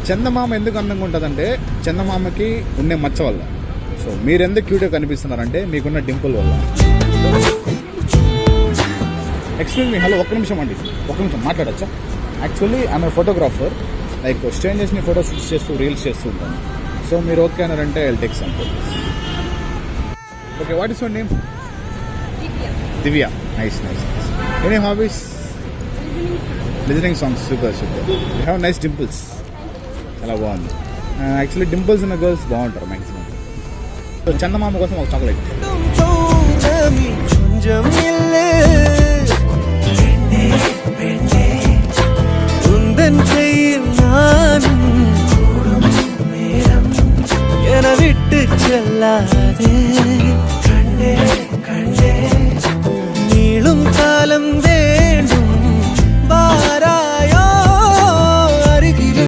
చందమామ ఎందుకు అందంగా ఉంటుందంటే చందమామకి ఉండే మచ్చ వల్ల. సో మీరు ఎందుకు క్యూట్గా కనిపిస్తున్నారంటే మీకున్న డింపుల్ వల్ల. ఎక్స్క్యూజ్ మీ, హలో, ఒక్క నిమిషం అండి, ఒక్క నిమిషం మాట్లాడచ్చా? యాక్చువల్లీ ఐఎమ్ ఫోటోగ్రాఫర్, లైక్ స్ట్రేంజర్స్ని ఫోటో షూట్స్ చేస్తూ రీల్స్ చేస్తూ ఉంటాను. సో మీరు ఓకే అన్నారంటే I'll take some photos. Okay, what is your name? Divya. Nice nice. Any hobbies? Listening songs. Super super. You have nice dimples. చాలా బాగుంది. యాక్చువల్లీ డింపుల్స్ ఉన్న girls బాగుంటారు మ్యాక్సిమం. సో చందమామ కోసం ఒక చాక్లెట్. விட்டு செல்லாதே